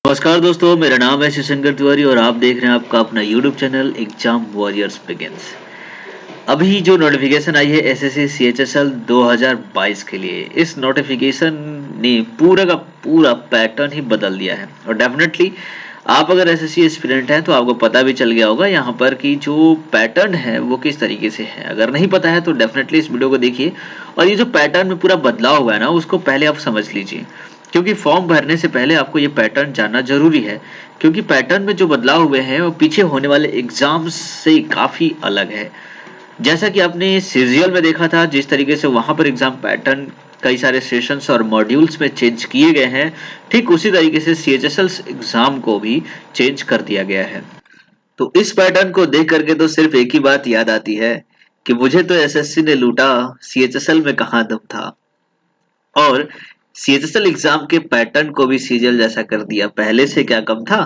नमस्कार दोस्तों, मेरा नाम है शिवशंकर तिवारी और आप देख रहे हैं आपका अपना YouTube channel exam warriors begins. अभी जो नोटिफिकेशन आई है एसएससी सीएचएसएल 2022 के लिए, इस नोटिफिकेशन ने पूरा का पूरा पैटर्न ही बदल दिया है। और डेफिनेटली आप अगर एसएससी एस्पिरेंट हैं तो आपको पता भी चल गया होगा यहाँ पर कि जो पैटर्न है वो किस तरीके से है। अगर नहीं पता है तो डेफिनेटली इस वीडियो को देखिए और ये जो पैटर्न में पूरा बदलाव हुआ है ना, उसको पहले आप समझ लीजिए, क्योंकि फॉर्म भरने से पहले आपको ये पैटर्न जानना जरूरी है। क्योंकि पैटर्न में जो बदलाव हुए हैं वो पीछे होने वाले एग्जाम्स से काफी अलग है। जैसा कि आपने सीरियल में देखा था, जिस तरीके से वहां पर एग्जाम पैटर्न कई सारे सेशंस और मॉड्यूल्स में चेंज किए गए हैं, ठीक उसी तरीके से सीएचएसएल एग्जाम को भी चेंज कर दिया गया है। तो इस पैटर्न को देख करके तो सिर्फ एक ही बात याद आती है कि मुझे तो एसएससी ने लूटा, सीएचएसएल में कहाँ दम था। और सीएचएसएल एग्जाम के पैटर्न को भी सीरियल जैसा कर दिया, पहले से क्या कम था।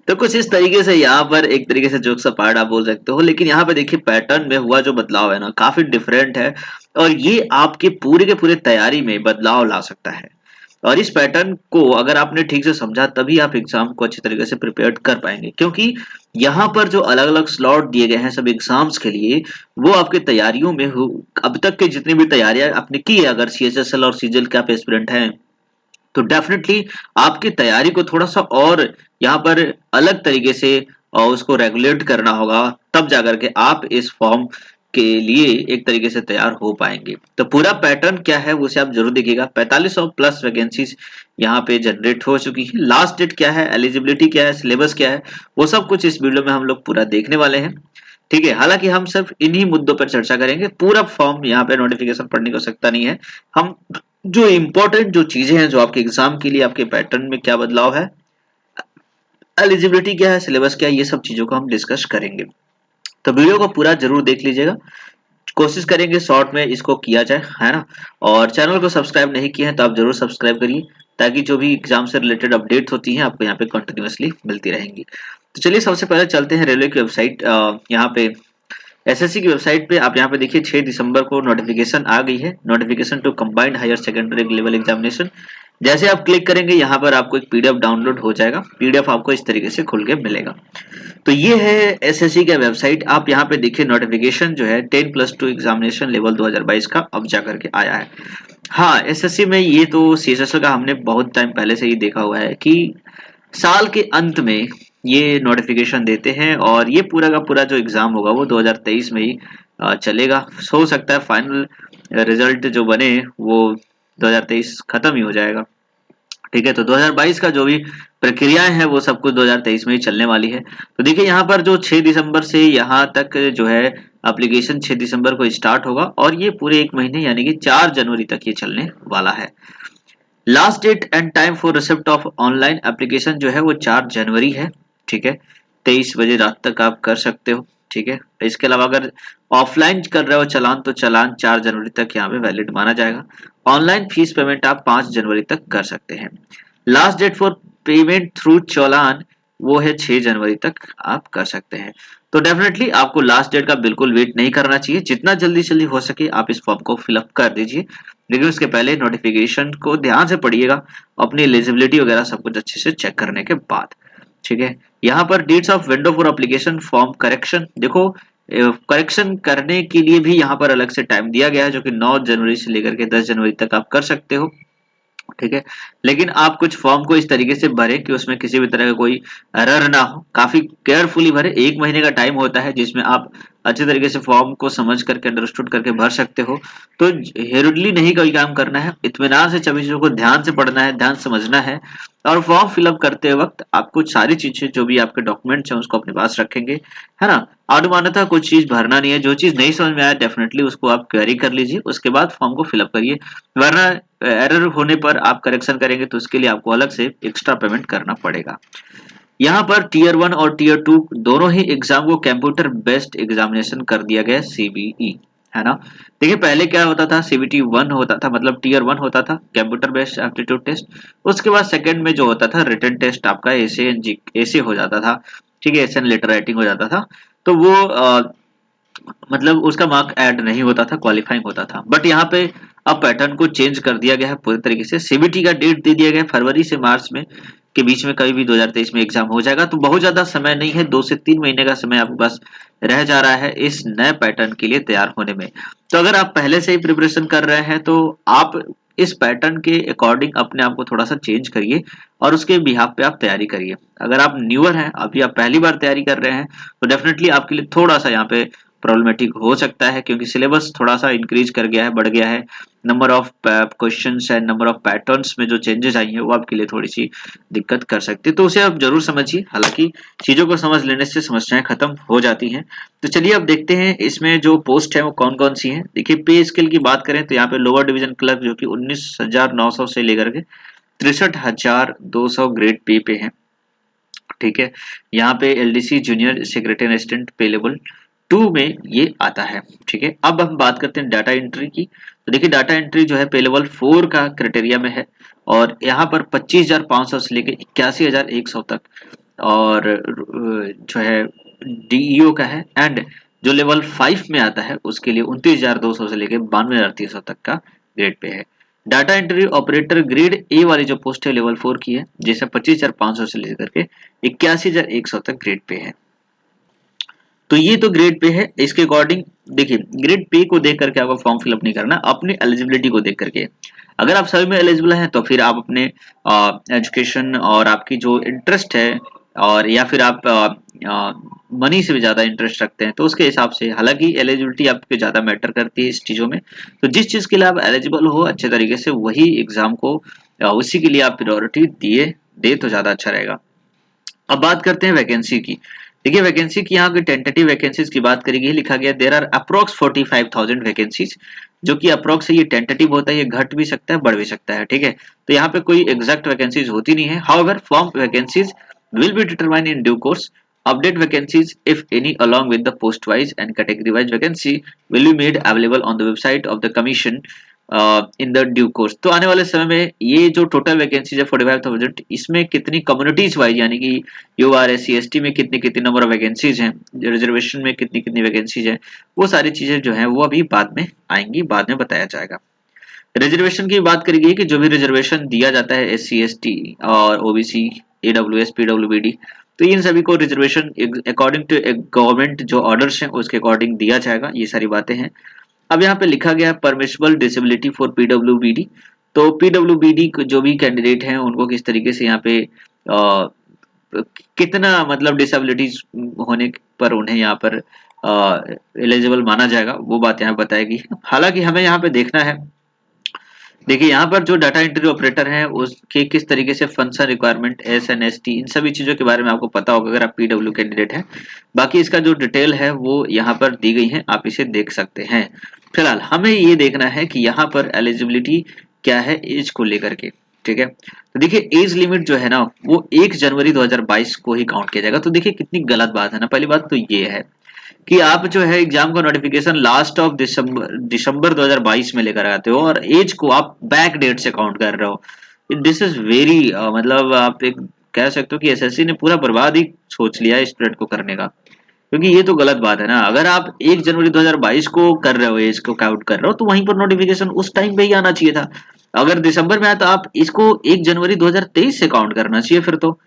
तो कुछ इस तरीके से यहाँ पर एक तरीके से जोक सा पार्ट आप बोल सकते हो, लेकिन यहाँ पे देखिए पैटर्न में हुआ जो बदलाव है ना, काफी डिफरेंट है। और ये आपके पूरे के पूरे तैयारी में बदलाव ला सकता है। और इस पैटर्न को अगर आपने ठीक से समझा तभी आप एग्जाम को अच्छी तरीके से प्रिपेयर कर पाएंगे, क्योंकि यहाँ पर जो अलग अलग स्लॉट दिए गए हैं सब एग्जाम्स के लिए, वो आपके तैयारियों में अब तक के जितनी भी तैयारियां आपने की है, अगर सीएचएसएल और सीजीएल के आप एस्पिरेंट हैं तो डेफिनेटली आपकी तैयारी को थोड़ा सा और यहाँ पर अलग तरीके से उसको रेगुलेट करना होगा, तब जाकर के आप इस फॉर्म के लिए एक तरीके से तैयार हो पाएंगे। तो पूरा पैटर्न क्या है उसे आप जरूर देखिएगा। 4500 प्लस वैकेंसीज यहाँ पे जनरेट हो चुकी है। लास्ट डेट क्या है, एलिजिबिलिटी क्या है, सिलेबस क्या है, वो सब कुछ इस वीडियो में हम लोग पूरा देखने वाले हैं। ठीक है, हालांकि हम सिर्फ इन्हीं मुद्दों पर चर्चा करेंगे, पूरा फॉर्म यहाँ पे नोटिफिकेशन पढ़ने की आवश्यकता नहीं है। हम जो इम्पोर्टेंट जो चीजें हैं, जो आपके एग्जाम के लिए आपके पैटर्न में क्या बदलाव है, एलिजिबिलिटी क्या है, सिलेबस क्या है, ये सब चीजों को हम डिस्कस करेंगे। तो वीडियो को पूरा जरूर देख लीजिएगा। कोशिश करेंगे शॉर्ट में इसको किया जाए, है ना। और चैनल को सब्सक्राइब नहीं किए हैं तो आप जरूर सब्सक्राइब करिए, ताकि जो भी एग्जाम से रिलेटेड अपडेट्स होती हैं आपको यहाँ पे कंटिन्यूअसली मिलती रहेंगी। तो चलिए सबसे पहले चलते हैं रेलवे की वेबसाइट। यहाँ पे एसएससी की वेबसाइट पे आप यहाँ पे देखिए 6 दिसंबर को नोटिफिकेशन आ गई है, notification to combined higher secondary level examination. जैसे आप क्लिक करेंगे यहाँ पर आपको एक पीडीएफ डाउनलोड हो जाएगा। पीडीएफ आपको इस तरीके से खुल के मिलेगा। तो ये है एसएससी का वेबसाइट। आप यहाँ पे देखिए नोटिफिकेशन जो है 10+2 एग्जामिनेशन लेवल 2022 का अब जाकर के आया है। हाँ, एसएससी में ये तो सीएचएसएल का हमने बहुत टाइम पहले से ही देखा हुआ है कि साल के अंत में ये नोटिफिकेशन देते हैं, और ये पूरा का पूरा जो एग्जाम होगा वो 2023 में ही चलेगा। हो सकता है फाइनल रिजल्ट जो बने वो 2023 खत्म ही हो जाएगा। ठीक है, तो 2022 का जो भी प्रक्रियाएं हैं वो सब कुछ 2023 में ही चलने वाली है। तो देखिए यहाँ पर जो 6 दिसंबर से यहाँ तक जो है एप्लीकेशन 6 दिसंबर को स्टार्ट होगा, और ये पूरे एक महीने यानी कि 4 जनवरी तक ये चलने वाला है। Last date and time for receipt of online application जो है वो 4 जनवरी है। ठीक है, 23 बजे रात तक आप कर सकते हो। ठीक है, इसके अलावा अगर ऑफलाइन कर रहे हो चालान तो चालान 4 जनवरी तक यहाँ पे वैलिड माना जाएगा। ऑनलाइन फीस पेमेंट आप 5 जनवरी तक कर सकते हैं। Last date for payment through challan वो है 6 जनवरी तक आप कर सकते हैं। तो डेफिनेटली आपको लास्ट डेट का बिल्कुल वेट नहीं करना चाहिए, जितना जल्दी जल्दी हो सके आप इस फॉर्म को फिलअप कर दीजिए। लेकिन उसके पहले नोटिफिकेशन को ध्यान से पढ़िएगा, अपनी एलिजिबिलिटी वगैरह सब कुछ अच्छे से चेक करने के बाद। ठीक है, यहाँ पर dates of window for application form correction, देखो करेक्शन करने के लिए भी यहाँ पर अलग से टाइम दिया गया है, जो कि 9 जनवरी से लेकर के 10 जनवरी तक आप कर सकते हो। ठीक है, लेकिन आप कुछ फॉर्म को इस तरीके से भरें कि उसमें किसी भी तरह का कोई एरर ना हो, काफी केयरफुली भरें। 1 महीने का टाइम होता है जिसमें आप अच्छे तरीके से फॉर्म को समझ करके अंडरस्टूड करके भर सकते हो। तो हेरुडली नहीं कोई काम करना है, इत्मीनान से सभी चीजों को ध्यान से पढ़ना है, ध्यान समझना है। और फॉर्म फिलअप करते वक्त आपको सारी चीजें जो भी आपके डॉक्यूमेंट्स हैं उसको अपने पास रखेंगे, है ना। अनुमानतः कुछ चीज भरना नहीं है, जो चीज नहीं समझ में आया डेफिनेटली उसको आप क्वेरी कर लीजिए, उसके बाद फॉर्म को फिलअप करिए। वरना एरर होने पर आप करेक्शन करेंगे तो उसके लिए आपको अलग से एक्स्ट्रा पेमेंट करना पड़ेगा। यहाँ पर टीयर 1 और टीयर 2 दोनों ही एग्जाम को कंप्यूटर बेस्ड एग्जामिनेशन कर दिया गया, सीबीई, है ना। देखिए पहले क्या होता था, सीबीटी 1 होता था, मतलब टीयर 1 होता था कंप्यूटर बेस्ड एप्टीट्यूड टेस्ट। उसके बाद सेकंड में जो होता था रिटन टेस्ट आपका ऐसे हो जाता था। ठीक है, एसे लेटर राइटिंग हो जाता था। तो वो मतलब उसका मार्क ऐड नहीं होता था, क्वालिफाइंग होता था। बट यहाँ पे अब पैटर्न को चेंज कर दिया गया है पूरी तरीके से। सीबीटी का डेट दे दिया गया है फरवरी से मार्च में के बीच में कभी भी 2023 में एग्जाम हो जाएगा। तो बहुत ज्यादा समय नहीं है, 2 से 3 महीने का समय आपके पास रह जा रहा है इस नए पैटर्न के लिए तैयार होने में। तो अगर आप पहले से ही प्रिपरेशन कर रहे हैं तो आप इस पैटर्न के अकॉर्डिंग अपने आप को थोड़ा सा चेंज करिए और उसके बिहाफ पे आप तैयारी करिए। अगर आप न्यूअर हैं, अभी आप पहली बार तैयारी कर रहे हैं, तो डेफिनेटली आपके लिए थोड़ा सा यहाँ पे प्रॉब्लमेटिक हो सकता है, क्योंकि सिलेबस थोड़ा सा इंक्रीज कर गया है, बढ़ गया है। Number of questions and number of patterns में जो चेंजेस आई हैं वो आपके लिए थोड़ी सी दिक्कत कर सकती है, तो उसे आप जरूर समझिए। हालांकि चीजों को समझ लेने से समस्याएं खत्म हो जाती हैं। तो चलिए अब देखते हैं इसमें जो पोस्ट है वो कौन कौन सी हैं। देखिए पे स्केल की बात करें तो यहाँ पे लोअर डिवीजन क्लर्क जो कि 19,900 से लेकर के 63,200 ग्रेड पे पे है। ठीक है, यहाँ पे एलडीसी जूनियर सेक्रेटरी असिस्टेंट पे लेवल 2 में ये आता है। ठीक है, अब हम बात करते हैं डाटा एंट्री की। तो देखिए डाटा एंट्री जो है पे लेवल 4 का क्राइटेरिया में है और यहाँ पर 25,500 से लेके 81,100 तक और जो है डीईओ का है। एंड जो लेवल 5 में आता है उसके लिए 29,200 से लेके 92,300 तक का ग्रेड पे है। Data entry operator grade A वाली जो पोस्ट है लेवल 4 की है, जिसे 25,500 से लेकर के 81,100 तक ग्रेड पे है। तो ये तो ग्रेड पे है। इसके अकॉर्डिंग देखिए ग्रेड पे को देख करके आपको फॉर्म फिलअप नहीं करना, अपनी एलिजिबिलिटी को देख करके। अगर आप सभी में एलिजिबल हैं तो फिर आप अपने एजुकेशन और आपकी जो इंटरेस्ट है और या फिर आप मनी से भी ज्यादा इंटरेस्ट रखते हैं तो उसके हिसाब से, हालांकि एलिजिबिलिटी आपके ज्यादा मैटर करती है इस चीजों में, तो जिस चीज के लिए आप एलिजिबल हो अच्छे तरीके से वही एग्जाम को उसी के लिए आप प्रायोरिटी दे तो ज्यादा अच्छा रहेगा। अब बात करते हैं वैकेंसी की। देखिए वैकेंसी की यहाँ की टेंटेटिव वैकेंसीज की बात करी गई, लिखा गया देयर आर अप्रोक्स 45,000 वैकेंसीज, जो कि अप्रोक्स है, ये टेंटेटिव होता है, ये घट भी सकता है बढ़ भी सकता है। ठीक है, तो यहाँ पे कोई एग्जैक्ट वैकेंसीज होती नहीं है। However form vacancies will be determined in due course. Update vacancies, if any, along with the post-wise and category-wise vacancy, will be made available on the website of the commission in the due course. तो आने वाले समय में ये जो total vacancies है 45,000, इसमें कितनी कम्युनिटीज वाइज यानी कि यूआर एससी एसटी में कितनी कितनी नंबर ऑफ वैकेंसीज हैं, रिजर्वेशन में कितनी कितनी वैकेंसीज हैं, वो सारी चीजें जो है वो अभी बाद में आएंगी, बाद में बताया जाएगा। रिजर्वेशन की बात करी गई कि जो भी रिजर्वेशन दिया जाता है एससी एसटी और ओबीसी एडब्ल्यूएस पीडब्ल्यूबीडी, तो इन सभी को रिजर्वेशन अकॉर्डिंग टू गवर्नमेंट जो ऑर्डर्स हैं उसके अकॉर्डिंग दिया जाएगा। ये सारी बातें हैं। अब यहाँ पे लिखा गया है परमिशबल डिसेबिलिटी फॉर पीडब्ल्यूबीडी। तो पीडब्ल्यूबीडी जो भी कैंडिडेट हैं उनको किस तरीके से यहाँ पे कितना मतलब डिसेबिलिटीज होने पर उन्हें यहाँ पर एलिजिबल माना जाएगा, वो बात यहाँ बताएगी। हालांकि हमें यहाँ पे देखना है, देखिए यहाँ पर जो डाटा एंट्री ऑपरेटर हैं उसके किस तरीके से फंक्शन रिक्वायरमेंट एसएनएसटी इन सभी चीजों के बारे में आपको पता होगा अगर आप पीडब्ल्यू कैंडिडेट हैं। बाकी इसका जो डिटेल है वो यहाँ पर दी गई है, आप इसे देख सकते हैं। फिलहाल हमें ये देखना है कि यहाँ पर एलिजिबिलिटी क्या है एज को लेकर के। ठीक है, तो देखिए एज लिमिट जो है ना वो 1 जनवरी 2022 को ही काउंट किया जाएगा। तो देखिए कितनी गलत बात है ना। पहली बात तो ये है कि आप जो है एग्जाम का नोटिफिकेशन लास्ट ऑफ दिसंबर 2022 में लेकर आते हो और एज को आप बैक डेट से काउंट कर रहे हो। दिस इज वेरी मतलब आप एक कह सकते हो कि एसएससी ने पूरा बर्बाद ही सोच लिया है स्टूडेंट को करने का, क्योंकि ये तो गलत बात है ना। अगर आप 1 जनवरी 2022 को कर रहे हो, एज को काउंट कर रहे हो, तो वहीं पर नोटिफिकेशन उस टाइम पे ही आना चाहिए था। अगर दिसंबर में आया तो आप इसको 1 जनवरी 2023 से काउंट करना चाहिए। फिर तो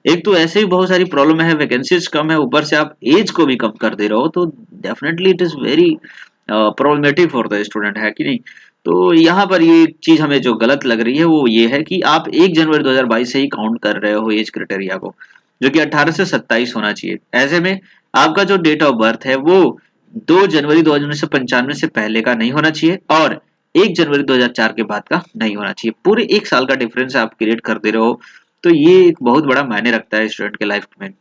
एक तो ऐसे ही बहुत सारी प्रॉब्लम है, वैकेंसीज कम है, ऊपर से आप एज को भी कम कर दे रहे हो, तो definitely it is very problematic for the student, है कि नहीं। तो यहाँ पर ये चीज हमें जो गलत लग रही है वो ये है कि आप 1 जनवरी 2022 से ही काउंट कर रहे हो एज क्राइटेरिया को, जो कि 18 से 27 होना चाहिए। ऐसे में आपका जो डेट ऑफ बर्थ है वो 2 जनवरी 1995 से पहले का नहीं होना चाहिए और 1 जनवरी 2004 के बाद का नहीं होना चाहिए। पूरे 1 साल का डिफरेंस आप क्रिएट कर दे रहे हो, तो ये एक बहुत बड़ा मायने रखता है स्टूडेंट के लाइफ में।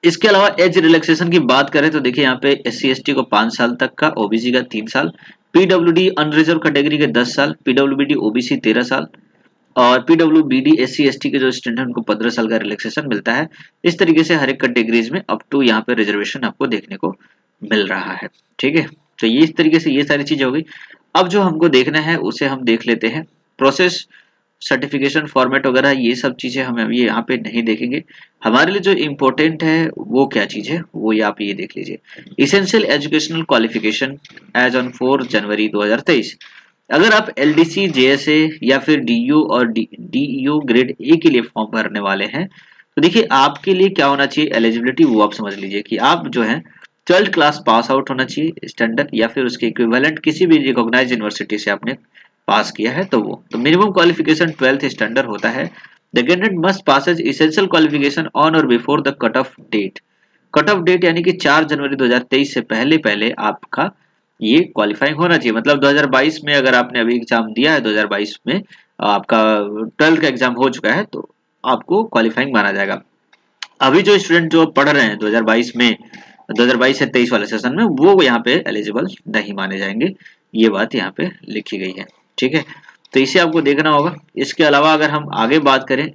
इसके अलावा एज रिलैक्सेशन की बात करें तो देखिए यहाँ पे एससी एसटी को 5 साल तक का, ओबीसी का 3 साल, पीडब्ल्यूडी अनरिजर्व कैटेगरी के 10 साल, पीडब्ल्यूबीडी ओबीसी 13 साल और पीडब्ल्यूबीडी एससी एसटी के जो स्टूडेंट है उनको 15 साल का रिलैक्सेशन मिलता है। इस तरीके से हर एक कैटेगरीज में अप टू यहाँ पे रिजर्वेशन आपको देखने को मिल रहा है। ठीक है, तो ये इस तरीके से ये सारी चीजें हो गई। अब जो हमको देखना है उसे हम देख लेते हैं। प्रोसेस सर्टिफिकेशन फॉर्मेट वगैरह ये सब चीजें हम अभी यहाँ पे नहीं देखेंगे। हमारे लिए जो इम्पोर्टेंट है वो क्या चीज है, वो ये आप ये देख लीजिए, essential educational qualification as on 4 January 2023। अगर आप एलडीसी, जेएसए या फिर डीयू और डीईयू ग्रेड ए के लिए फॉर्म भरने वाले हैं, तो देखिए आपके लिए क्या होना चाहिए एलिजिबिलिटी, वो आप समझ लीजिए कि आप जो है 12th क्लास पास आउट होना चाहिए स्टैंडर्ड, या फिर उसके इक्विवेलेंट किसी भी रिकॉग्नाइज्ड यूनिवर्सिटी से आपने पास किया है तो वो, तो मिनिमम क्वालिफिकेशन 12th स्टैंडर्ड होता है। The candidate must possess essential qualification on or before the cut off date. Cut off date यानी कि 4 जनवरी 2023 से पहले पहले आपका ये क्वालिफाइंग होना चाहिए। मतलब 2022 में अगर आपने अभी एग्जाम दिया है, 2022 में आपका 12th का एग्जाम हो चुका है, तो आपको क्वालिफाइंग माना जाएगा। अभी जो स्टूडेंट जो पढ़ रहे हैं 2022 में, 2022 से 23 वाले सेशन में, वो यहाँ पे एलिजिबल नहीं माने जाएंगे, ये बात यहाँ पे लिखी गई है। ठीक है, तो इसे आपको देखना होगा। इसके अलावा अगर हम आगे बात करें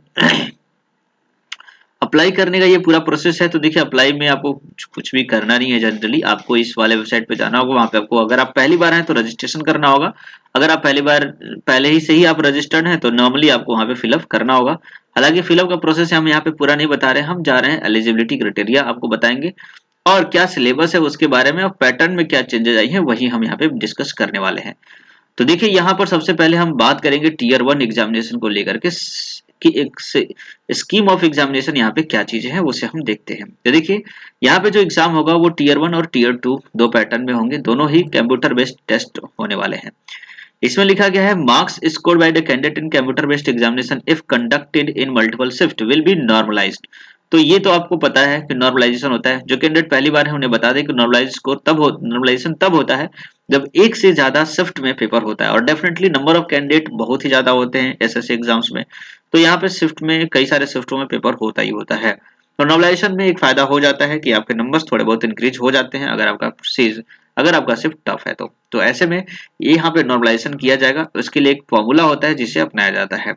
अप्लाई करने का ये पूरा प्रोसेस है, तो देखिए अप्लाई में आपको कुछ भी करना नहीं है। जनरली आपको इस वाले वेबसाइट पे जाना होगा, वहां पे आपको, अगर आप पहली बार हैं तो रजिस्ट्रेशन करना होगा। अगर आप पहली बार पहले ही से ही आप रजिस्टर्ड हैं तो नॉर्मली आपको वहां पे फिलअप करना होगा। हालांकि फिलअप का प्रोसेस हम यहाँ पे पूरा नहीं बता रहे हैं, हम जा रहे हैं एलिजिबिलिटी क्राइटेरिया आपको बताएंगे और क्या सिलेबस है उसके बारे में, और पैटर्न में क्या चेंजेस आई हैं वही हम यहाँ पे डिस्कस करने वाले हैं। तो देखिए यहाँ पर सबसे पहले हम बात करेंगे टीयर 1 एग्जामिनेशन को लेकर के कि एक स्कीम ऑफ एग्जामिनेशन यहाँ पे क्या चीजें हैं उसे हम देखते हैं। तो देखिए यहाँ पे जो एग्जाम होगा वो टीयर 1 और टीयर 2 दो पैटर्न में होंगे, दोनों ही कंप्यूटर बेस्ड टेस्ट होने वाले हैं। इसमें लिखा गया है marks scored by the candidate in computer based examination if conducted in multiple shift will be normalised. तो ये तो आपको पता है कि नॉर्मलाइजेशन होता है, जो कैंडिडेट पहली बार है उन्हें बता दें कि नॉर्मलाइजेशन तब होता है जब एक से ज्यादा शिफ्ट में पेपर होता है, और डेफिनेटली नंबर ऑफ कैंडिडेट बहुत ही ज्यादा होते हैं एसएससी एग्जाम्स में, तो यहाँ पे शिफ्ट में कई सारे शिफ्टों में पेपर होता ही होता है। तो नॉर्मलाइजेशन में एक फायदा हो जाता है कि आपके नंबर्स थोड़े बहुत इंक्रीज हो जाते हैं अगर आपका शिफ्ट टफ है तो ऐसे में ये यहाँ पे नॉर्मलाइजेशन किया जाएगा। उसके लिए एक फॉर्मूला होता है जिसे अपनाया जाता है।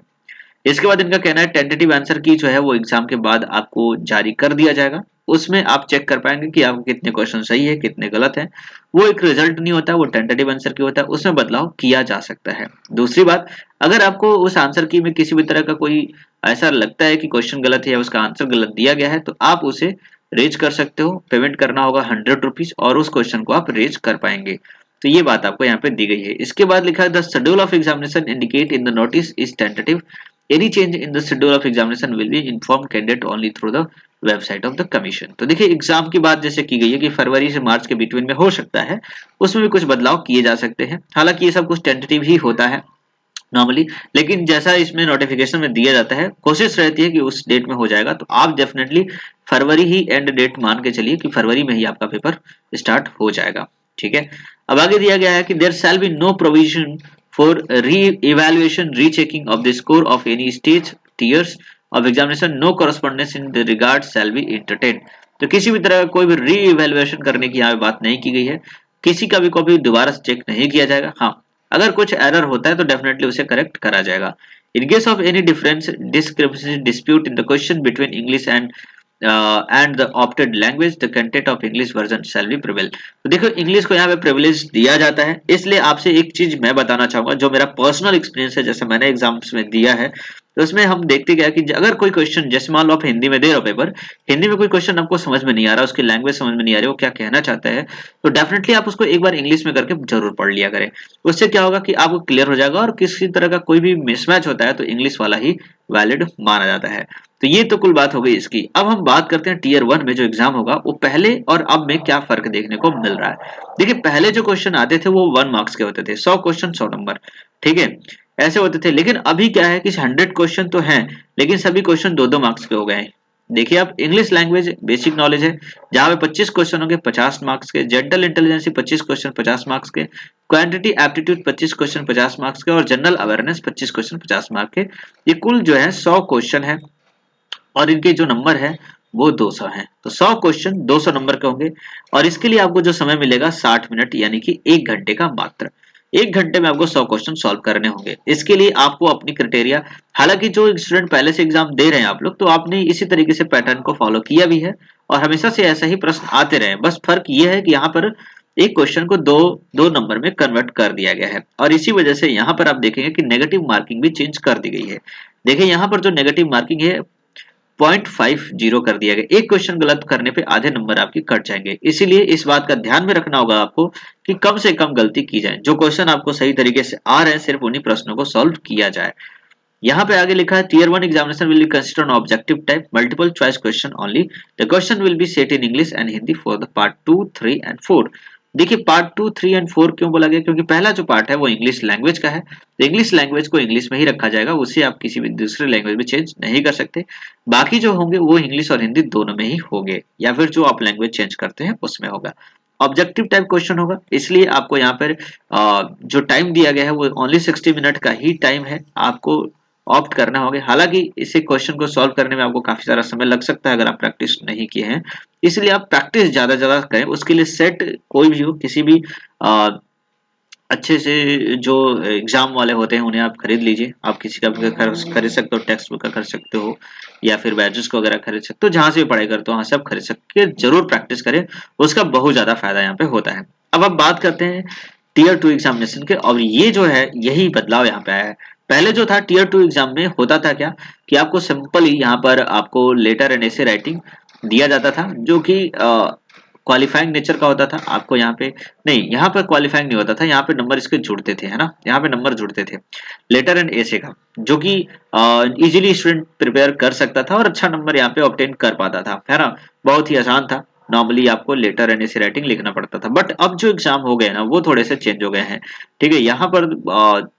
इसके बाद इनका कहना है टेंटेटिव आंसर की जो है वो एग्जाम के बाद आपको जारी कर दिया जाएगा, उसमें आप चेक कर पाएंगे कि आपके कितने क्वेश्चन सही है कितने गलत है। वो एक रिजल्ट नहीं होता, वो टेंटेटिव आंसर की होता है, उसमें बदलाव किया जा सकता है। दूसरी बात, अगर आपको उस आंसर की में किसी भी तरह का कोई ऐसा लगता है कि क्वेश्चन गलत है या उसका आंसर गलत दिया गया है, तो आप उसे रेज कर सकते हो। पेमेंट करना होगा 100 रुपीज और उस क्वेश्चन को आप रेज कर पाएंगे। तो ये बात आपको यहाँ पे दी गई है। इसके बाद लिखा है the schedule of examination indicate in the notice is tentative, any change in the schedule of examination will be informed candidate only through the website of the commission. तो देखिए एग्जाम की बात जैसे की गई है कि फरवरी से मार्च के बिटवीन में हो सकता है, उसमें भी कुछ बदलाव किए जा सकते हैं। हालांकि ये सब कुछ टेंटेटिव ही होता है नॉर्मली, लेकिन जैसा इसमें नोटिफिकेशन में दिया जाता है कोशिश रहती है कि उस डेट में हो जाएगा, तो आप डेफिनेटली फरवरी ही एंड डेट मान के चलिए कि फरवरी में ही आपका पेपर स्टार्ट हो जाएगा। ठीक है, अब आगे दिया गया है कि there shall be no provision for re-evaluation rechecking of the score of any stage tiers of examination, no correspondence in the regard shall be entertained। तो किसी भी तरह का कोई भी री इवेल्युएशन करने की यहाँ बात नहीं की गई है, किसी का भी कॉपी दोबारा चेक नहीं किया जाएगा। हाँ, अगर कुछ एरर होता है तो डेफिनेटली उसे करेक्ट करा जाएगा। In case of any difference discrepancy dispute in the question between English and the opted language the content of English version shall be prevail. तो देखो इंग्लिश को यहाँ पे प्रिविलेज दिया जाता है, इसलिए आपसे एक चीज मैं बताना चाहूंगा जो मेरा पर्सनल एक्सपीरियंस है, जैसे मैंने एग्जाम्स में दिया है, तो उसमें हम देखते क्या कि अगर कोई क्वेश्चन, जैसे मान लो आप हिंदी में दे रहे हो पेपर, हिंदी में कोई क्वेश्चन आपको समझ में नहीं आ रहा, उसकी लैंग्वेज समझ में नहीं आ रही, वो क्या कहना चाहता है, तो डेफिनेटली आप उसको एक बार इंग्लिश में करके जरूर पढ़ लिया करें। उससे क्या होगा कि आपको क्लियर हो जाएगा, और किसी तरह का कोई भी मिसमैच होता है तो इंग्लिश वाला ही वैलिड माना जाता है। तो ये तो कुल बात हो गई इसकी। अब हम बात करते हैं टीयर 1 में जो एग्जाम होगा वो पहले और अब में क्या फर्क देखने को मिल रहा है। देखिए पहले जो क्वेश्चन आते थे वो 1 मार्क्स के होते थे, 100 क्वेश्चन 100 नंबर, ठीक है, ऐसे होते थे। लेकिन अभी क्या है कि 100 क्वेश्चन तो हैं, लेकिन सभी क्वेश्चन 2-2 मार्क्स के हो गए हैं। देखिए आप इंग्लिश लैंग्वेज बेसिक नॉलेज है जहां पे 25 क्वेश्चन होंगे 50 मार्क्स के, जनरल इंटेलिजेंस 25 क्वेश्चन 50 मार्क्स के, क्वांटिटी एप्टीट्यूड 25 क्वेश्चन 50 मार्क्स के, और जनरल अवेयरनेस 25 क्वेश्चन 50 मार्क्स के। ये कुल जो है 100 क्वेश्चन है और इनके जो नंबर है वो 200 हैं। तो 100 क्वेश्चन 200 नंबर के होंगे, और इसके लिए आपको जो समय मिलेगा 60 मिनट यानी कि 1 घंटे का मात्र। 1 घंटे में आपको 100 क्वेश्चन सॉल्व करने होंगे। इसके लिए आपको अपनी क्राइटेरिया, हालांकि जो स्टूडेंट पहले से एग्जाम दे रहे हैं आप लोग, तो आपने इसी तरीके से पैटर्न को फॉलो किया भी है और हमेशा से ऐसा ही प्रश्न आते रहे। बस फर्क ये है कि यहाँ पर एक क्वेश्चन को दो दो नंबर में कन्वर्ट कर दिया गया है। और इसी वजह से यहाँ पर आप देखेंगे कि नेगेटिव मार्किंग भी चेंज कर दी गई है। देखिए यहाँ पर जो नेगेटिव मार्किंग है 0.50 कर दिया गया। एक क्वेश्चन गलत करने पे आधे नंबर आपके कट जाएंगे। इसीलिए इस बात का ध्यान में रखना होगा आपको कि कम से कम गलती की जाए। जो क्वेश्चन आपको सही तरीके से आ रहे हैं सिर्फ उन्हीं प्रश्नों को सॉल्व किया जाए। यहाँ पे आगे लिखा है tier 1 examination will be consider on objective type multiple choice question only. The question will be set in English and Hindi for the part 2, 3 and 4। देखिए पार्ट 2, 3 एंड 4 क्यों बोला गया, क्योंकि पहला जो पार्ट है वो इंग्लिश लैंग्वेज का है। तो इंग्लिश लैंग्वेज को इंग्लिश में ही रखा जाएगा, उसे आप किसी भी दूसरे लैंग्वेज में चेंज नहीं कर सकते। बाकी जो होंगे वो इंग्लिश और हिंदी दोनों में ही होंगे, या फिर जो आप लैंग्वेज चेंज करते हैं उसमें होगा। ऑब्जेक्टिव टाइप क्वेश्चन होगा, इसलिए आपको यहाँ पर जो टाइम दिया गया है वो ओनली 60 मिनट का ही टाइम है, आपको ऑप्ट करना होगा। हालांकि इसे क्वेश्चन को सॉल्व करने में आपको काफी सारा समय लग सकता है अगर आप प्रैक्टिस नहीं किए हैं, इसलिए आप प्रैक्टिस ज्यादा करें। उसके लिए सेट कोई भी हो, किसी भी अच्छे से जो एग्जाम वाले होते हैं उन्हें आप खरीद लीजिए। आप किसी का भी खरीद सकते हो, टेक्स्ट बुक का खरीद सकते हो, या फिर बैचेस को वगैरह खरीद सकते हो। जहां से भी पढ़ाई करते हो वहां से आप खरीद सकते हैं। जरूर प्रैक्टिस करें, उसका बहुत ज्यादा फायदा यहाँ पे होता है। अब आप बात करते हैं टीयर 2 एग्जामिनेशन के, और ये जो है यही बदलाव यहाँ पे आया है। पहले जो था टीयर 2 एग्जाम में होता था क्या कि आपको सिंपली यहाँ पर आपको लेटर एंड एसे राइटिंग दिया जाता था, जो कि क्वालिफाइंग नेचर का होता था। आपको यहाँ पे नहीं, यहाँ पर क्वालिफाइंग नहीं होता था, यहाँ पे नंबर इसके जुड़ते थे, है ना, यहाँ पे नंबर जुड़ते थे लेटर एंड एसे का, जो कि इजीली स्टूडेंट प्रिपेयर कर सकता था और अच्छा नंबर यहाँ पे ऑब्टेन कर पाता था, है ना। बहुत ही आसान था। नॉर्मली आपको लेटर एंड एसे राइटिंग लिखना पड़ता था, बट अब जो एग्जाम हो गए ना वो थोड़े से चेंज हो गए हैं। ठीक है, यहाँ पर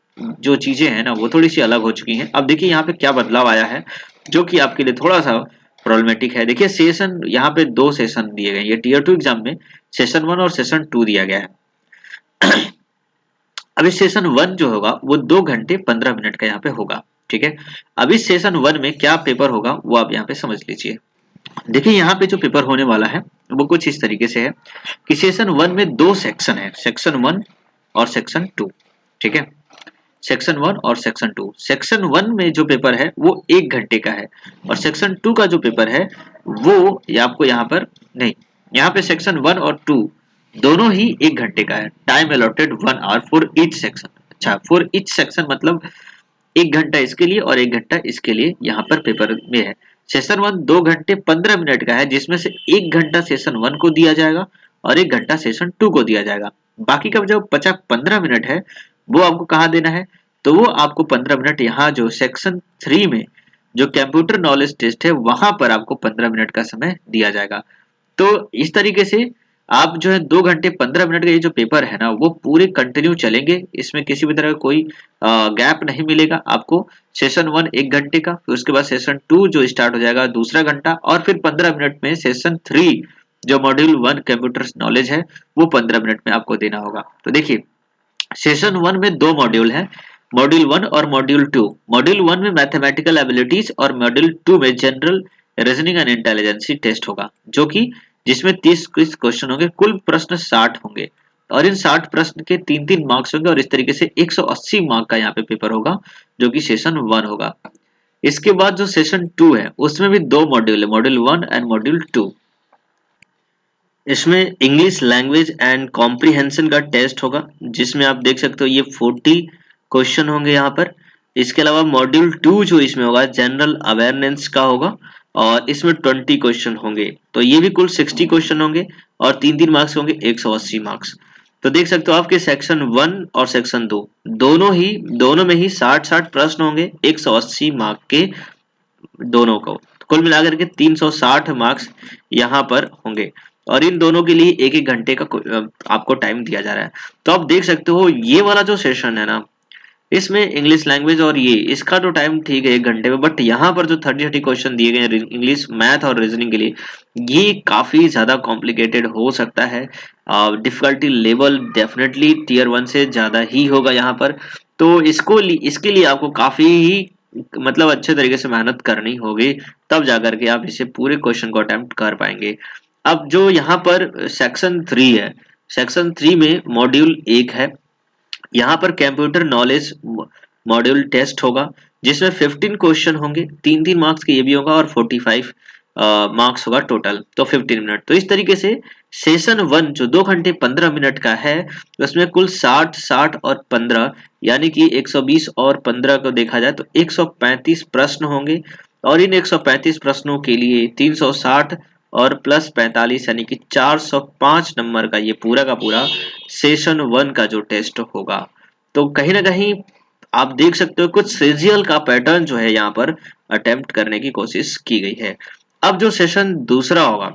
जो चीजें हैं ना वो थोड़ी सी अलग हो चुकी हैं। अब देखिए यहाँ पे क्या बदलाव आया है जो कि आपके लिए थोड़ा सा प्रॉब्लमेटिक है। देखिए सेशन, यहाँ पे 2 सेशन दिए गए, ये टीयर 2 एग्जाम में सेशन 1 और सेशन 2 दिया गया है। अब इस सेशन 1 जो होगा वो 2 घंटे 15 मिनट का यहाँ पे होगा। ठीक है, अब इस सेशन 1 में क्या पेपर होगा वो आप यहाँ पे समझ लीजिए। देखिए यहाँ पे जो पेपर होने वाला है वो कुछ इस तरीके से है कि सेशन 1 में 2 सेक्शन है, सेक्शन 1 और सेक्शन 2। ठीक है, सेक्शन 1 और सेक्शन 2। सेक्शन 1 में जो पेपर है वो 1 घंटे का है, और सेक्शन 2 का जो पेपर है वो ये आपको यहाँ पर नहीं, यहाँ पे सेक्शन 1 और 2 दोनों ही 1 घंटे का है। Time allotted 1 hour for each section. अच्छा, फॉर ईच सेक्शन मतलब 1 घंटा इसके लिए और 1 घंटा इसके लिए यहाँ पर पेपर में है। सेशन 1 2 घंटे 15 मिनट का है, जिसमें से 1 घंटा सेशन 1 को दिया जाएगा और 1 घंटा सेशन 2 को दिया जाएगा। बाकी का जो 15 मिनट है वो आपको कहाँ देना है, तो वो आपको 15 मिनट यहाँ जो सेक्शन 3 में जो कंप्यूटर नॉलेज टेस्ट है वहां पर आपको 15 मिनट का समय दिया जाएगा। तो इस तरीके से आप जो है 2 घंटे 15 मिनट का ये जो पेपर है ना वो पूरे कंटिन्यू चलेंगे, इसमें किसी भी तरह का कोई गैप नहीं मिलेगा आपको। सेशन 1 1 घंटे का, फिर उसके बाद सेशन 2 जो स्टार्ट हो जाएगा दूसरा घंटा, और फिर 15 मिनट में सेशन 3 जो मॉड्यूल 1 कंप्यूटर नॉलेज है वो 15 मिनट में आपको देना होगा। तो देखिए सेशन 1 में 2 मॉड्यूल है, मॉड्यूल 1 और मॉड्यूल 2। मॉड्यूल 1 में मैथमेटिकल एबिलिटीज और मॉड्यूल 2 में general reasoning and intelligence test होगा, जो कि जिसमें 30 क्वेश्चन होंगे, कुल प्रश्न 60 होंगे, और इन 60 प्रश्न के 3-3 मार्क्स होंगे, और इस तरीके से 180 मार्क का यहाँ पे पेपर होगा जो कि सेशन 1 होगा। इसके बाद जो सेशन 2 है उसमें भी 2 मॉड्यूल है, मॉड्यूल 1 एंड मॉड्यूल 2। इसमें इंग्लिश लैंग्वेज एंड कॉम्प्रिहेंशन का टेस्ट होगा, जिसमें आप देख सकते हो ये 40 क्वेश्चन होंगे यहाँ पर। इसके अलावा मॉड्यूल 2 जो इसमें होगा जनरल अवेयरनेस का होगा, और इसमें 20 क्वेश्चन होंगे। तो ये भी कुल 60 क्वेश्चन होंगे और 3-3 मार्क्स होंगे, 180 मार्क्स। तो देख सकते हो आपके सेक्शन 1 और सेक्शन 2 दोनों में ही 60-60 प्रश्न होंगे, 180 मार्क के दोनों को। तो कुल मिलाकर के 360 मार्क्स यहाँ पर होंगे, और इन दोनों के लिए 1-1 घंटे का आपको टाइम दिया जा रहा है। तो आप देख सकते हो ये वाला जो सेशन है ना इसमें इंग्लिश लैंग्वेज और ये इसका तो टाइम ठीक है 1 घंटे में, बट यहाँ पर जो 30 क्वेश्चन दिए गए हैं इंग्लिश मैथ और रीजनिंग के लिए, ये काफी ज्यादा कॉम्प्लिकेटेड हो सकता है। डिफिकल्टी लेवल डेफिनेटली टीयर 1 से ज्यादा ही होगा यहाँ पर। तो इसके लिए आपको काफी ही मतलब अच्छे तरीके से मेहनत करनी होगी, तब जाकर के आप इसे पूरे क्वेश्चन को अटेम्प्ट कर पाएंगे। अब जो यहाँ पर सेक्शन 3 है, सेक्शन 3 में मॉड्यूल 1 है, यहाँ पर कंप्यूटर नॉलेज मॉड्यूल टेस्ट होगा, जिसमें 15 क्वेश्चन होंगे, 3-3 मार्क्स के ये भी होगा, और 45 मार्क्स होगा टोटल, तो 15 मिनट। तो इस तरीके से सेशन 1 जो 2 घंटे 15 मिनट का है, उसमें कुल 60 60 और 15 यानी कि 120 और 15 को देखा जाए तो 135 प्रश्न होंगे, और इन 135 प्रश्नों के लिए 360 और प्लस 45 यानी कि 405 नंबर का ये पूरा का पूरा सेशन 1 का जो टेस्ट होगा। तो कहीं ना कहीं आप देख सकते हो कुछ सीरियल का पैटर्न जो है यहाँ पर अटेम्प्ट करने की कोशिश की गई है। अब जो सेशन दूसरा होगा,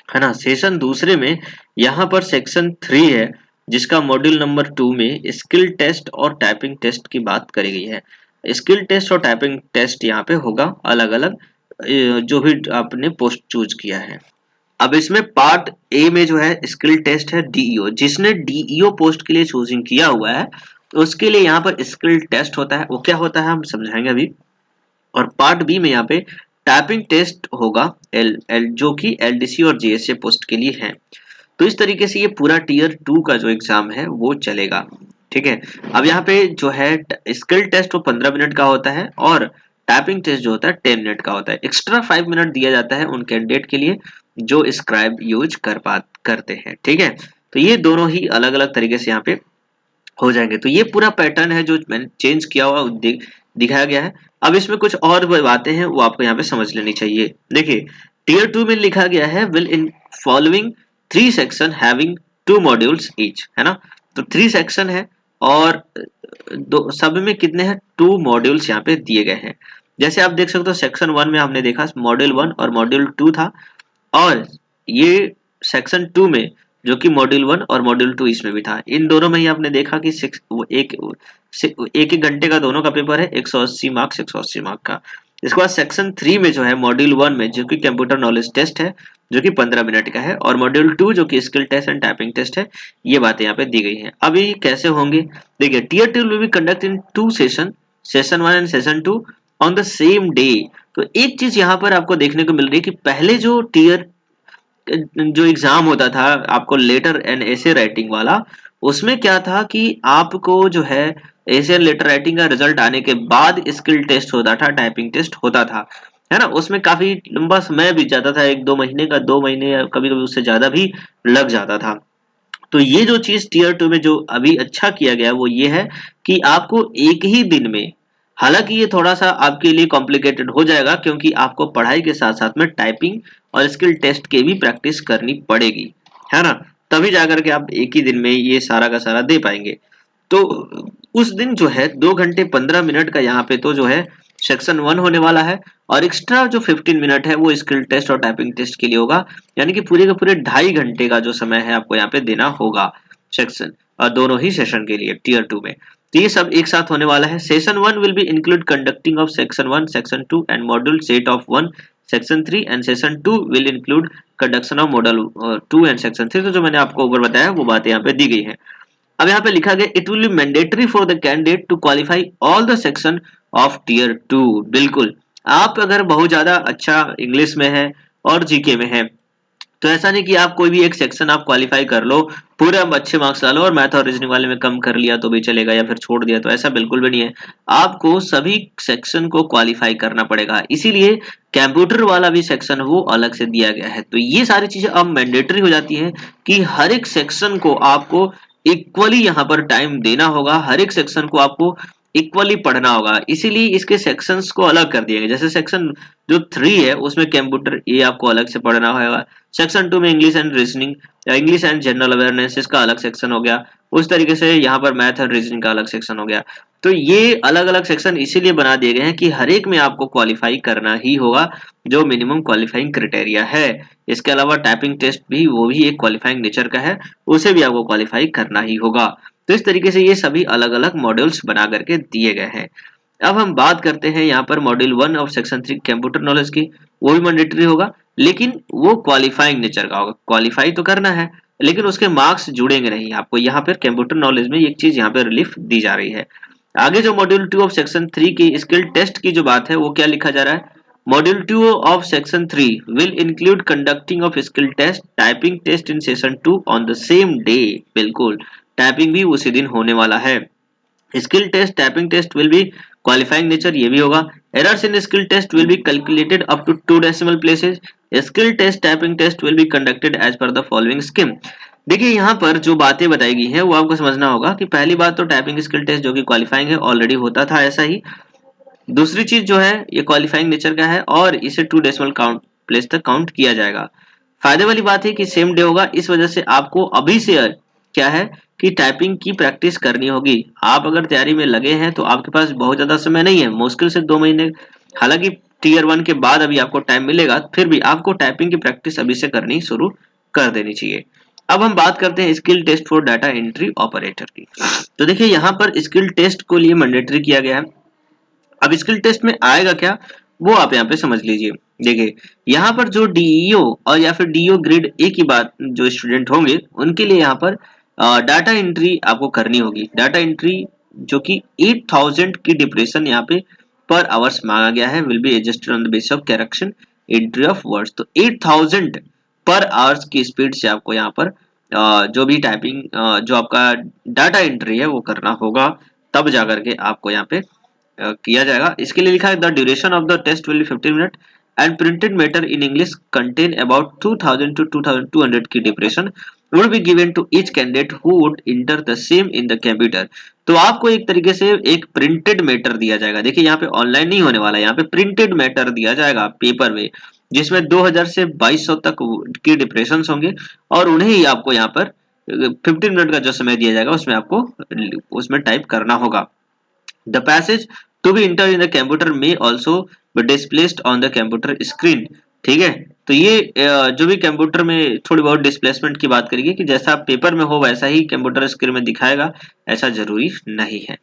है ना, सेशन दूसरे में यहाँ पर सेक्शन 3 है, जिसका मॉड्यूल नंबर 2 में स्किल टेस्ट और टाइपिंग टेस्ट की बात करी गई है। स्किल टेस्ट और टाइपिंग टेस्ट यहाँ पे होगा अलग अलग, जो भी आपने पोस्ट चूज किया है। अब इसमें पार्ट ए में जो है स्किल टेस्ट है डीईओ, जिसने डीईओ पोस्ट के लिए चूजिंग किया हुआ है तो उसके लिए यहाँ पर स्किल टेस्ट होता है। वो क्या होता है हम समझाएंगे अभी। और पार्ट बी में यहाँ पे टाइपिंग टेस्ट होगा जो कि एलडीसी और जेएसए पोस्ट के लिए है। तो इस तरीके से ये पूरा टियर 2 का जो एग्जाम है वो चलेगा। ठीक है। अब यहाँ पे जो है स्किल टेस्ट वो 15 मिनट का होता है और टाइपिंग टेस्ट जो होता है 10 मिनट का होता है। एक्स्ट्रा 5 मिनट दिया जाता है उन कैंडिडेट के लिए जो स्क्राइब यूज करते हैं। ठीक है। तो ये दोनों ही अलग अलग तरीके से यहाँ पे हो जाएंगे। तो ये पूरा पैटर्न है जो मैंने चेंज किया हुआ दिखाया गया है। अब इसमें कुछ और बातें हैं वो आपको यहाँ पे समझ लेनी चाहिए। देखिए टियर 2 में लिखा गया है will in following 3 section having 2 modules each, है ना। तो 3 सेक्शन है और दो सब में कितने हैं 2 मॉड्यूल्स यहाँ पे दिए गए हैं। जैसे आप देख सकते हो सेक्शन 1 में हमने देखा मॉड्यूल 1 और मॉड्यूल 2 था, और ये सेक्शन 2 में जो कि मॉड्यूल 1 और मॉड्यूल 2 इसमें भी था। इन दोनों में ही आपने देखा कि एक घंटे का दोनों का पेपर है, 180 मार्क्स 180 मार्क का। इसके बाद सेक्शन 3 में जो है मॉड्यूल 1 में जो कि कंप्यूटर नॉलेज टेस्ट है जो कि 15 मिनट का है, और मॉड्यूल 2 जो कि skill test and typing test है। ये बातें यहाँ पे दी गई हैं। अब ये कैसे होंगे देखिए, tier 2 will be conduct in 2 session, session 1 and session 2 on the same day. तो एक चीज यहाँ पर आपको देखने को मिल रही है कि पहले जो टियर जो एग्जाम होता था आपको लेटर एंड एसे राइटिंग वाला, उसमें क्या था कि आपको जो है एसे एंड लेटर राइटिंग का रिजल्ट आने के बाद स्किल टेस्ट होता था, टाइपिंग टेस्ट होता था, है ना। उसमें काफी लंबा समय बीत जाता था, 1-2 महीने का, 2 महीने या कभी कभी उससे ज्यादा भी लग जाता था। तो ये जो चीज टियर 2 में जो अभी अच्छा किया गया वो ये है कि आपको एक ही दिन में, हालांकि ये थोड़ा सा आपके लिए कॉम्प्लिकेटेड हो जाएगा क्योंकि आपको पढ़ाई के साथ साथ में टाइपिंग और स्किल टेस्ट के भी प्रैक्टिस करनी पड़ेगी, है ना। तभी जाकर के आप एक ही दिन में ये सारा का सारा दे पाएंगे। तो उस दिन जो है 2 घंटे 15 मिनट का यहाँ पे तो जो है सेक्शन 1 होने वाला है, और एक्स्ट्रा जो 15 मिनट है वो स्किल टेस्ट और टाइपिंग टेस्ट के लिए होगा। यानी कि पूरे के पूरे 2.5 घंटे का जो समय है आपको यहाँ पे देना होगा सेक्शन, और दोनों ही सेशन के लिए टियर 2 में। तो ये सब एक साथ होने वाला है। Session 1 will be include conducting of section 1, section 2 and module set of 1, section 3 and session 2 will include conduction of model 2 and section 3। तो जो मैंने आपको ऊपर बताया वो बातें यहाँ पे दी गई है। अब यहाँ पे लिखा गया it will be mandatory for the candidate to qualify all the section of tier 2। बिल्कुल, आप अगर बहुत ज्यादा अच्छा इंग्लिश में है और जीके में है तो ऐसा नहीं कि आप कोई भी एक सेक्शन आप क्वालिफाई कर लो, पूरे आप अच्छे मार्क्स ला लो और मैथ और रीजनिंग वाले में कम कर लिया तो भी चलेगा या फिर छोड़ दिया, तो ऐसा बिल्कुल भी नहीं है। आपको सभी सेक्शन को क्वालिफाई करना पड़ेगा, इसीलिए कंप्यूटर वाला भी सेक्शन वो अलग से दिया गया है। तो ये सारी चीजें अब मैंडेटरी हो जाती है कि हर एक सेक्शन को आपको इक्वली यहाँ पर टाइम देना होगा, हर एक सेक्शन को आपको इक्वली पढ़ना होगा, इसीलिए इसके सेक्शंस को अलग कर दिए गए। जैसे सेक्शन जो 3 है उसमें कंप्यूटर ये आपको अलग से पढ़ना होगा, सेक्शन 2 में English and reasoning, English and general awareness इसका अलग सेक्शन हो गया, उस तरीके से यहाँ पर मैथ एंड रीजनिंग का अलग सेक्शन हो गया। तो ये अलग अलग सेक्शन इसीलिए बना दिए गए हैं कि हर एक में आपको क्वालिफाई करना ही होगा, जो मिनिमम क्वालिफाइंग क्राइटेरिया है। इसके अलावा टाइपिंग टेस्ट भी वो भी एक क्वालिफाइंग नेचर का है, उसे भी आपको क्वालिफाई करना ही होगा। तो इस तरीके से ये सभी अलग अलग मॉड्यूल्स बना करके दिए गए हैं। अब हम बात करते हैं यहाँ पर module 1 of section 3 computer knowledge की। वो भी मैंडेटरी होगा लेकिन वो क्वालिफाइंग नेचर का होगा, क्वालिफाई तो करना है लेकिन उसके मार्क्स जुड़ेंगे नहीं। आपको यहाँ पर कंप्यूटर नॉलेज में एक चीज यहाँ पे रिलीफ दी जा रही है। आगे जो मॉड्यूल 2 ऑफ सेक्शन 3 की स्किल टेस्ट की जो बात है वो क्या लिखा जा रहा है, module 2 of section 3 will include conducting of skill test, typing test in session 2 on the same day. बिल्कुल, टाइपिंग भी उसी दिन होने वाला है। Skill test typing test will be qualifying nature, ये भी होगा। Errors in skill test will be calculated up to 2 decimal places. Skill test, typing test will be conducted as per the following scheme. देखिए यहाँ पर जो बातें बताई गई हैं वो आपको समझना होगा कि पहली बात तो टाइपिंग स्किल टेस्ट जो कि क्वालिफाइंग है ऑलरेडी होता था ऐसा ही। दूसरी चीज जो है ये क्वालिफाइंग नेचर का है और इसे 2 डेसिमल काउंट प्लेस तक काउंट किया जाएगा। फायदे वाली बात है कि सेम डे होगा, इस वजह से आपको अभी से क्या है कि टाइपिंग की प्रैक्टिस करनी होगी। आप अगर तैयारी में लगे हैं तो आपके पास बहुत ज्यादा समय नहीं है, मुश्किल से 2 महीने, हालांकि टीयर 1 के बाद अभी आपको टाइम मिलेगा, फिर भी आपको टाइपिंग की प्रैक्टिस अभी से करनी शुरू कर देनी चाहिए। अब हम बात करते हैं skill test for data entry operator की। तो देखिए यहाँ पर स्किल टेस्ट को लिए मैंडेटरी किया गया है। अब स्किल टेस्ट में आएगा क्या वो आप यहाँ पे समझ लीजिए। देखिए यहाँ पर जो डीईओ और या फिर डीओ ग्रेड ए की बात जो स्टूडेंट होंगे उनके लिए यहाँ पर डाटा एंट्री आपको करनी होगी। डाटा एंट्री जो कि 8000 की डिप्रेशन यहाँ पे पर आवर्स मांगा गया है, will be adjusted on the basis of correction entry of words. तो 8000 पर आवर्स की स्पीड से आपको यहाँ पर जो भी टाइपिंग जो आपका डाटा एंट्री है वो करना होगा, तब जाकर के आपको यहाँ पे किया जाएगा। इसके लिए लिखा है the duration of the test will be 15 minute and printed matter in English content about 2000 to 2200 की depression would be given to each candidate who would enter the same in the computer। तो आपको एक तरीके से एक printed matter दिया जाएगा। देखिए यहाँ पे ऑनलाइन नहीं होने वाला, यहाँ पे प्रिंटेड मैटर दिया जाएगा पेपर में, जिसमें 2000 से 2200 तक की डिप्रेशन होंगे और उन्हें ही आपको यहाँ पर 15 मिनट का जो समय दिया जाएगा उसमें आपको उसमें टाइप करना होगा। The passage to be entered in the computer may also be displayed on the computer screen। ठीक है, तो ये जो भी कंप्यूटर में थोड़ी बहुत डिस्प्लेसमेंट की बात करेगी कि जैसा पेपर में हो वैसा ही कंप्यूटर स्क्रीन में दिखाएगा, ऐसा जरूरी नहीं है।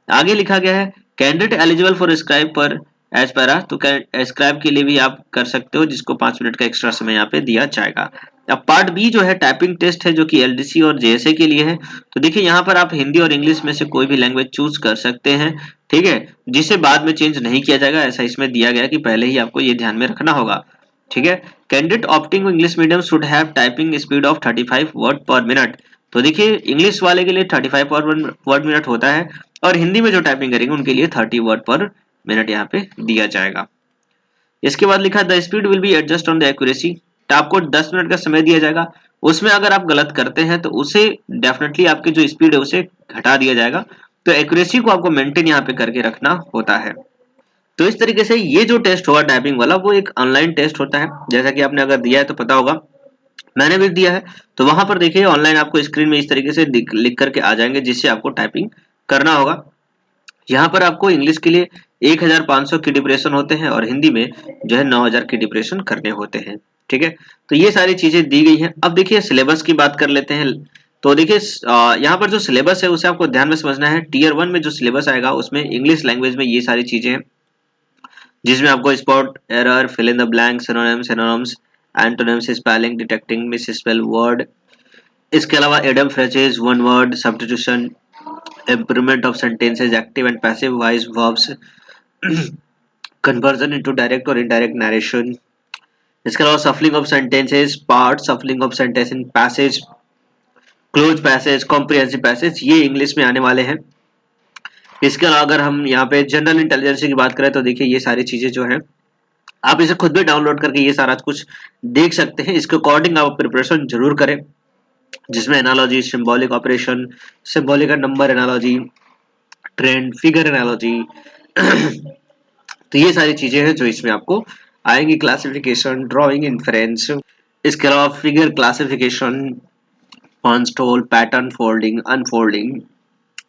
आगे लिखा गया है कैंडिडेट एलिजिबल फॉर स्क्राइब पर एज पैरा, तो स्क्राइब के लिए भी आप कर सकते हो जिसको 5 मिनट का एक्स्ट्रा समय यहाँ पे दिया जाएगा। अब पार्ट बी जो है टाइपिंग टेस्ट है जो कि एलडीसी और जेएसए के लिए है। तो देखिए यहाँ पर आप हिंदी और इंग्लिश में से कोई भी लैंग्वेज चूज कर सकते हैं, ठीक है, जिसे बाद में चेंज नहीं किया जाएगा, ऐसा इसमें दिया गया कि पहले ही आपको ये ध्यान में रखना होगा। ठीक है, candidate opting English medium should have typing speed of 35 word पर मिनट। तो देखिए इंग्लिश वाले के लिए 35 वर्ड मिनट होता है और हिंदी में जो टाइपिंग करेंगे उनके लिए 30 वर्ड पर मिनट यहाँ पे दिया जाएगा। इसके बाद लिखा the speed will be adjust on the accuracy. तो आपको 10 मिनट का समय दिया जाएगा, उसमें अगर आप गलत करते हैं तो उसे डेफिनेटली आपकी जो स्पीड है उसे घटा दिया जाएगा। तो एक्यूरेसी को आपको मेंटेन यहाँ पे करके रखना होता है। तो इस तरीके से ये जो टेस्ट होगा टाइपिंग वाला वो एक ऑनलाइन टेस्ट होता है, जैसा कि आपने अगर दिया है तो पता होगा, मैंने भी दिया है। तो वहां पर देखिए ऑनलाइन आपको स्क्रीन में इस तरीके से लिख करके आ जाएंगे जिससे आपको टाइपिंग करना होगा। यहाँ पर आपको इंग्लिश के लिए 1500 की डिप्रेशन होते हैं और हिंदी में जो है 9000 की डिप्रेशन करने होते हैं। ठीक है, तो ये सारी चीजें दी गई हैं। अब देखिए सिलेबस की बात कर लेते हैं। तो देखिए यहाँ पर जो सिलेबस है उसे आपको ध्यान में समझना है। टीयर 1 में जो सिलेबस आएगा उसमें इंग्लिश लैंग्वेज में ये सारी चीजें हैं, जिसमें आपको spot error, fill in the blank, synonyms, antonyms, spelling, detecting misspell word, इसके अलावा idiom phrases, one word substitution, improvement of sentences, active and passive voice verbs, conversion into direct or indirect narration, इसके अलावा shuffling of sentences, part shuffling of sentence in passage, close passage, comprehensive passage, ये English में आने वाले हैं। इसके अलावा अगर हम यहाँ पे जनरल इंटेलिजेंस की बात करें तो देखिए ये सारी चीजें जो है आप इसे खुद भी डाउनलोड करके ये सारा कुछ देख सकते हैं। इसके अकॉर्डिंग आप प्रिपरेशन जरूर करें, जिसमें analogy, symbolic operation, symbolic number analogy, trend, figure analogy तो ये सारी चीजें हैं जो इसमें आपको आएंगी। क्लासिफिकेशन, ड्राइंग, इन्फ्रेंस, इसके अलावा figure classification, point hole, pattern folding, unfolding,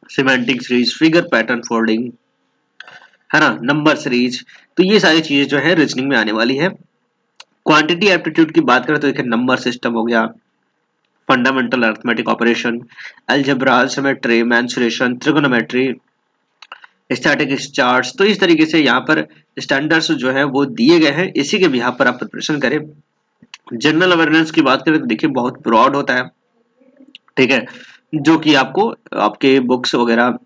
semantic series, figure pattern folding, है ना, नंबर सीरीज। तो ये सारी चीजें जो है रीजनिंग में आने वाली है। क्वांटिटी एप्टीट्यूड की बात करें तो देखिए नंबर सिस्टम हो गया, fundamental arithmetic operation, algebra, symmetry, mensuration, trigonometry, static charts. तो इस तरीके से यहाँ पर स्टैंडर्ड्स जो है वो दिए गए हैं, इसी के बिहाफ पर आप प्रिपरेशन करें। जनरल अवेयरनेस की बात करें तो देखिए बहुत ब्रॉड होता है, ठीक है, जो कि आपको आपके बुक्स वगैरह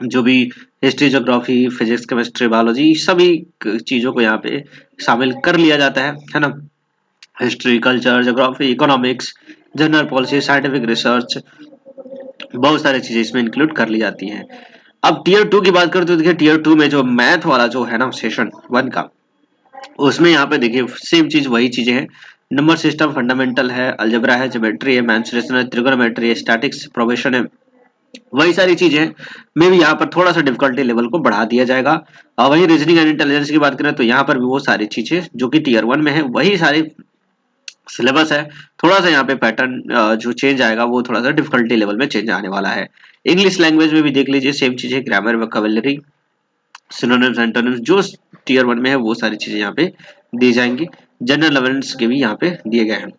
जो भी history, geography, physics, chemistry, biology, सभी चीजों को यहाँ पे शामिल कर लिया जाता है ना। History, culture, geography, economics, general policy, scientific research, बहुत सारी चीजें इसमें इंक्लूड कर ली जाती हैं। अब टीयर 2 की बात करें तो देखिए टीयर 2 में जो मैथ वाला जो है ना सेशन 1 का, उसमें यहाँ पे देखिए सेम चीज वही चीजें हैं, नंबर सिस्टम फंडामेंटल है, अलजेब्रा है, ज्योमेट्री है, मेंसुरेशन है, ट्रिगोनोमेट्री है, स्टैटिक्स, प्रोबेशन है, वही सारी चीजें हैं। मे भी यहाँ पर थोड़ा सा डिफिकल्टी लेवल को बढ़ा दिया जाएगा। और वही रीजनिंग एंड इंटेलिजेंस की बात करें तो यहाँ पर भी वो सारी चीजें जो कि टीयर 1 में है वही सारी सिलेबस है। थोड़ा सा यहाँ पे पैटर्न जो चेंज आएगा वो थोड़ा सा डिफिकल्टी लेवल में चेंज आने वाला है। इंग्लिश लैंग्वेज में भी देख लीजिए सेम चीज है, ग्रामर, वोकैबुलरी, सिनोनिम्स, एंटोनिम्स जो टीयर 1 में है वो सारी चीजें यहाँ पे दी जाएंगी। जनरल अवेयरनेस के भी यहाँ पे दिए गए हैं।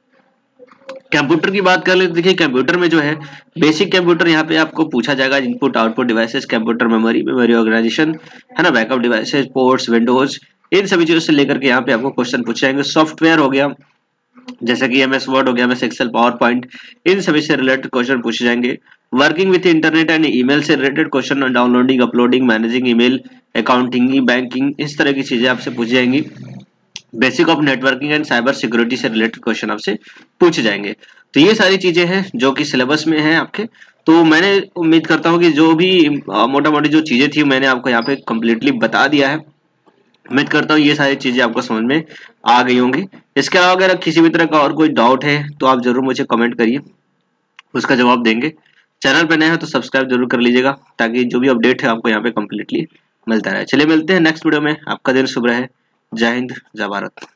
कंप्यूटर की बात कर ले तो देखिए कंप्यूटर में जो है बेसिक कंप्यूटर यहाँ पे आपको पूछा जाएगा, input output devices, computer memory, memory organisation है ना, बैकअप डिवाइसेस, पोर्ट्स, विंडोज, इन सभी चीजों से लेकर के यहाँ पे आपको क्वेश्चन पूछे जाएंगे। सॉफ्टवेयर हो गया जैसे कि एमएस वर्ड हो गया, एमएस एक्सेल, पावर पॉइंट, इन सभी से रिलेटेड क्वेश्चन पूछे जाएंगे। Working with internet and email से related question, downloading, uploading, managing email, accounting, banking, इस तरह की चीजें आपसे पूछी जाएंगी। Basic of networking and cyber security से रिलेटेड क्वेश्चन आपसे पूछे जाएंगे। तो ये सारी चीजें हैं जो कि सिलेबस में है आपके। तो मैंने उम्मीद करता हूँ कि जो भी मोटा मोटी जो चीजें थी मैंने आपको यहाँ पे कंप्लीटली बता दिया है। उम्मीद करता हूँ ये सारी चीजें आपको समझ में आ गई होंगी। इसके अलावा अगर किसी भी तरह का और कोई डाउट है तो आप जरूर मुझे कमेंट करिए, उसका जवाब देंगे। चैनल पर नए हैं तो सब्सक्राइब जरूर कर लीजिएगा ताकि जो भी अपडेट है आपको यहाँ पे कंप्लीटली मिलता रहे। चलिए मिलते हैं नेक्स्ट वीडियो में। आपका दिन शुभ रहे। जय हिंद, जय भारत।